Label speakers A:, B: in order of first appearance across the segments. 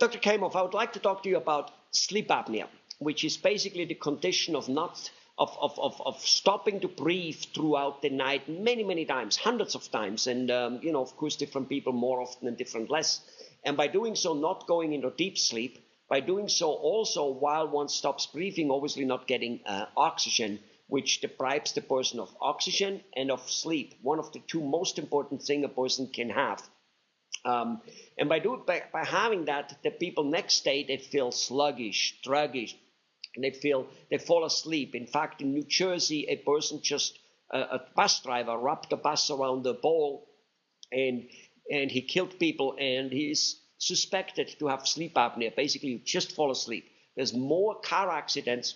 A: Dr. Kaimov, I would like to talk to you about sleep apnea, which is basically the condition of stopping to breathe throughout the night many times, hundreds of times. And, of course, different people more often and different less. And by doing so, not going into deep sleep, by doing so also while one stops breathing, obviously not getting oxygen, which deprives the person of oxygen and of sleep, one of the two most important things a person can have. And by having that, the people next day, they feel sluggish, and they fall asleep. In fact, in New Jersey, a person a bus driver wrapped the bus around the pole, and he killed people, and he's suspected to have sleep apnea. Basically, you just fall asleep. There's more car accidents,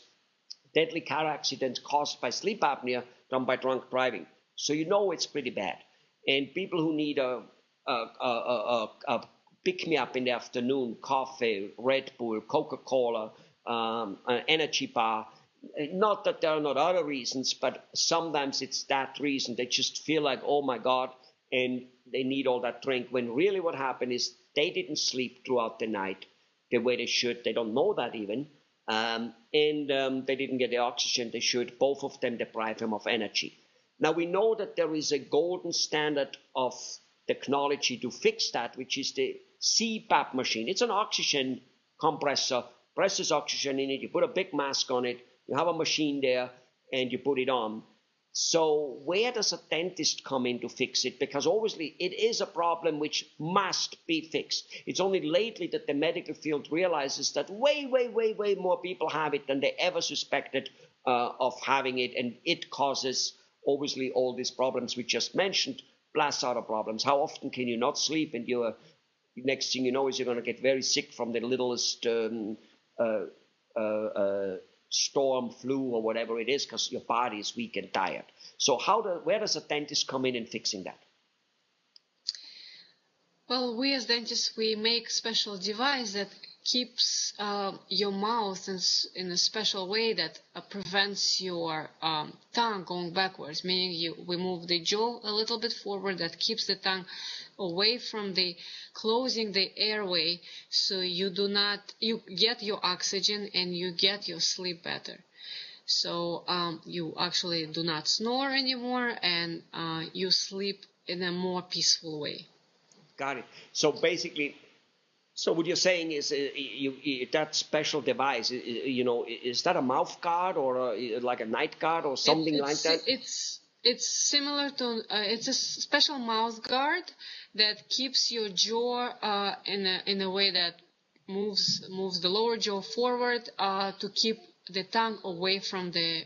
A: deadly car accidents caused by sleep apnea than by drunk driving. So it's pretty bad. And people who need a pick-me-up in the afternoon, coffee, Red Bull, Coca-Cola, an energy bar. Not that there are not other reasons, but sometimes it's that reason. They just feel like, oh my God, and they need all that drink. When really what happened is they didn't sleep throughout the night the way they should. They don't know that even. And they didn't get the oxygen they should. Both of them deprive them of energy. Now we know that there is a golden standard of technology to fix that, which is the CPAP machine. It's an oxygen compressor, presses oxygen in it, you put a big mask on it, you have a machine there, and you put it on. So where does a dentist come in to fix it? Because obviously it is a problem which must be fixed. It's only lately that the medical field realizes that way more people have it than they ever suspected of having it, and it causes obviously all these problems we just mentioned, plus other problems. How often can you not sleep, and next thing you know is you're going to get very sick from the littlest storm, flu, or whatever it is, because your body is weak and tired. So where does a dentist come in fixing that?
B: Well, we as dentists, we make special device that keeps your mouth in a special way that prevents your tongue going backwards, meaning we move the jaw a little bit forward, that keeps the tongue away from closing the airway, so you get your oxygen and you get your sleep better. So you actually do not snore anymore, and you sleep in a more peaceful way.
A: Got it. So basically, what you're saying is that special device, is that a mouth guard or like a night guard or something like that?
B: It's similar to, it's a special mouth guard that keeps your jaw in a way that moves the lower jaw forward to keep the tongue away from the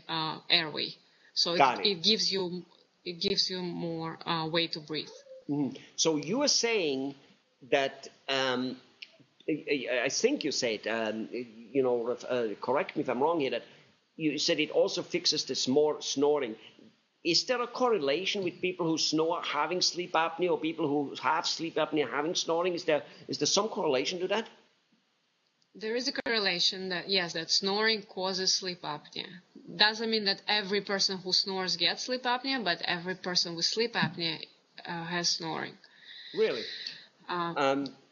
B: airway. So it gives you more way to breathe.
A: Mm-hmm. So you are saying that I think you said, correct me if I'm wrong here, that you said it also fixes the snoring. Is there a correlation with people who snore having sleep apnea, or people who have sleep apnea having snoring? Is there some correlation to that?
B: There is a correlation that snoring causes sleep apnea. Doesn't mean that every person who snores gets sleep apnea, but every person with sleep apnea has snoring.
A: Really?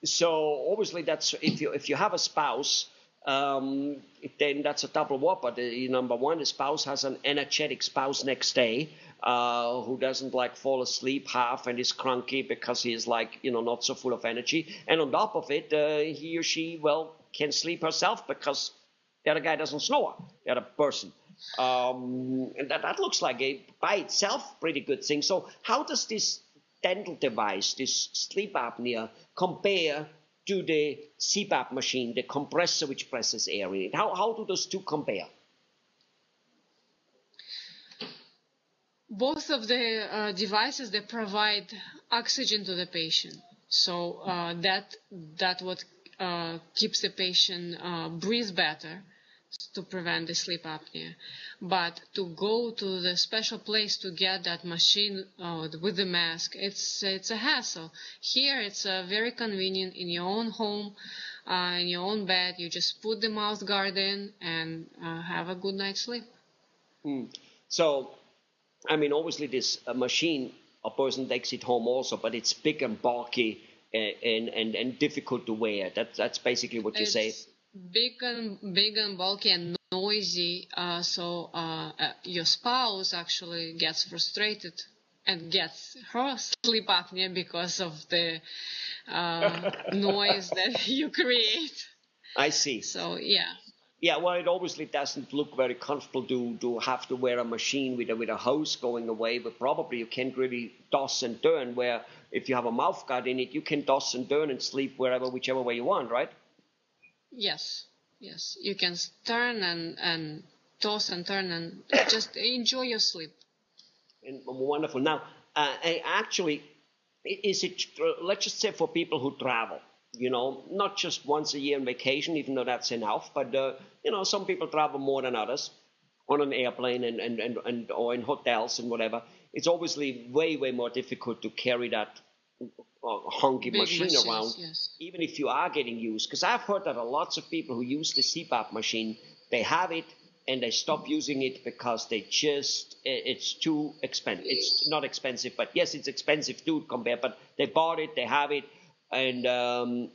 A: So obviously that's if you have a spouse, then that's a double whopper. Number one, the spouse has an energetic spouse next day who doesn't fall asleep half and is cranky because he is not so full of energy. And on top of it, he or she can sleep herself because the other guy doesn't snore, the other person. And that looks like by itself pretty good thing. So how does this dental device, this sleep apnea, compare to the CPAP machine, the compressor which presses air in it? How do those two compare?
B: Both of the devices, they provide oxygen to the patient, so that what keeps the patient breathe better to prevent the sleep apnea. But to go to the special place to get that machine with the mask, it's a hassle. Here it's very convenient in your own home, in your own bed. You just put the mouth guard in and have a good night's sleep.
A: So, I mean, obviously this machine, a person takes it home also, but it's big and bulky and difficult to wear. That's basically what you say.
B: It's big and bulky and noisy. So your spouse actually gets frustrated and gets her sleep apnea because of the noise that you create.
A: I see.
B: So yeah.
A: Yeah, well, it obviously doesn't look very comfortable to have to wear a machine with a hose going away, but probably you can't really toss and turn. Where if you have a mouth guard in it, you can toss and turn and sleep wherever, whichever way you want, right?
B: Yes. Yes. You can turn and toss and turn and just enjoy your sleep.
A: And wonderful. Now, actually, is it? Let's just say for people who travel, not just once a year on vacation, even though that's enough, but some people travel more than others on an airplane and or in hotels and whatever. It's obviously way more difficult to carry that honky
B: Big
A: machine
B: machines,
A: around,
B: yes.
A: even if you are getting used. Because I've heard that lots of people who use the CPAP machine, they have it and they stop using it because it's too expensive. It's not expensive, but yes, it's expensive too compared. But they bought it, they have it, and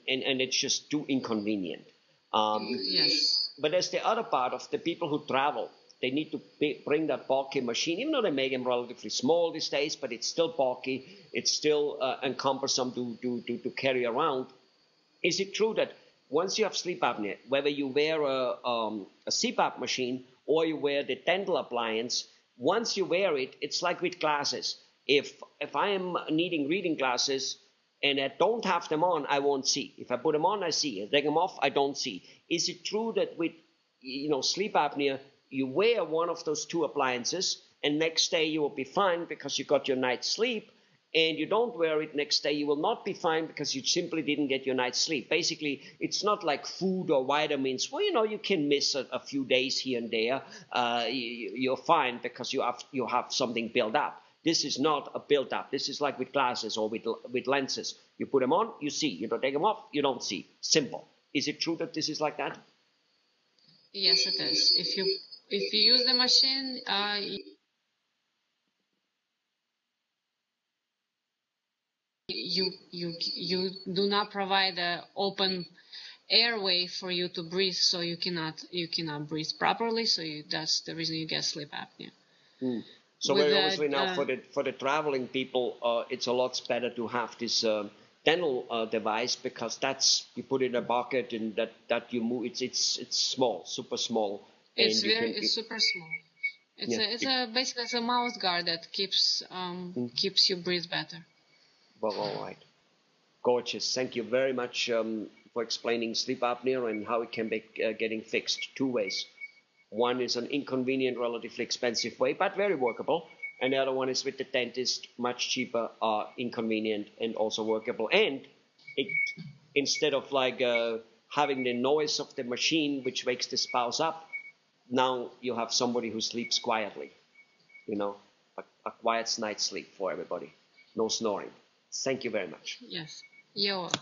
A: it's just too inconvenient.
B: Yes.
A: But there's the other part of the people who travel. They need to bring that bulky machine, even though they make them relatively small these days, but it's still bulky. It's still cumbersome to carry around. Is it true that once you have sleep apnea, whether you wear a CPAP machine or you wear the dental appliance, once you wear it, it's like with glasses. If I am needing reading glasses and I don't have them on, I won't see. If I put them on, I see. I take them off, I don't see. Is it true that with sleep apnea, you wear one of those two appliances and next day you will be fine because you got your night's sleep, and you don't wear it next day, you will not be fine because you simply didn't get your night's sleep? Basically, it's not like food or vitamins. Well, you can miss a few days here and there. You're fine because you have something built up. This is not a built up. This is like with glasses or with lenses. You put them on, you see. You don't take them off, you don't see. Simple. Is it true that this is like that?
B: Yes, it is. If you use the machine, you do not provide an open airway for you to breathe, so you cannot breathe properly. So that's the reason you get sleep apnea.
A: So
B: With
A: very
B: the,
A: obviously now for the traveling people, it's a lot better to have this dental device, because you put it in a bucket and that you move. It's small, super small.
B: It's super small. Basically it's a mouth guard that keeps you breathe better.
A: Well, all right. Gorgeous. Thank you very much for explaining sleep apnea and how it can be getting fixed two ways. One is an inconvenient, relatively expensive way, but very workable. And the other one is with the dentist, much cheaper, inconvenient, and also workable. And it, instead of having the noise of the machine, which wakes the spouse up, now you have somebody who sleeps quietly. A quiet night's sleep for everybody. No snoring. Thank you very much.
B: Yes. You're welcome.